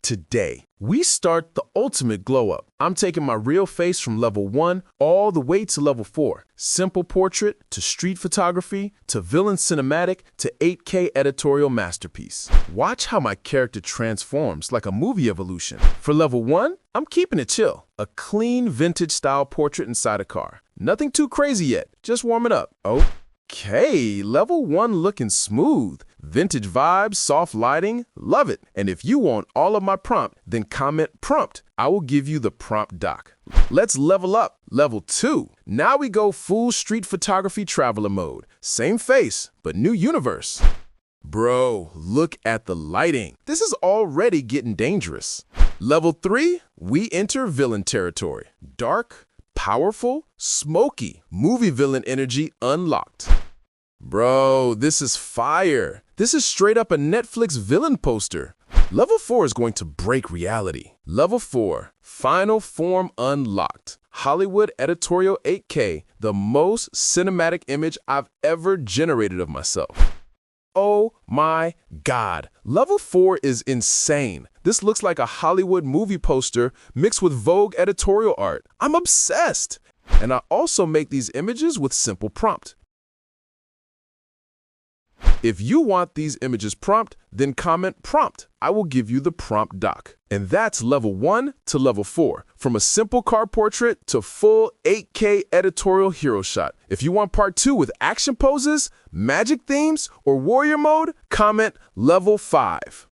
Today, we start the ultimate glow up. I'm taking my real face from level 1 all the way to level 4. Simple portrait to street photography to villain cinematic to 8K editorial masterpiece. Watch how my character transforms like a movie evolution. For level 1, I'm keeping it chill. A clean vintage style portrait inside a car. Nothing too crazy yet, just warming up. Okay, level 1 looking smooth. Vintage vibes, soft lighting, love it. And if you want all of my prompt, then comment prompt. I will give you the prompt doc. Let's level up. Level 2. Now we go full street photography traveler mode. Same face, but new universe. Bro, look at the lighting. This is already getting dangerous. Level 3, we enter villain territory. Dark, powerful, smoky, movie villain energy unlocked. Bro, this is fire. This is straight up a Netflix villain poster. Level 4 is going to break reality. Level 4, final form unlocked. Hollywood editorial 8K, the most cinematic image I've ever generated of myself. Oh my God. Level 4 is insane. This looks like a Hollywood movie poster mixed with Vogue editorial art. I'm obsessed. And I also make these images with simple prompt. If you want these images prompt, then comment prompt. I will give you the prompt doc. And that's level 1 to level 4, from a simple car portrait to full 8K editorial hero shot. If you want part 2 with action poses, magic themes, or warrior mode, comment level 5.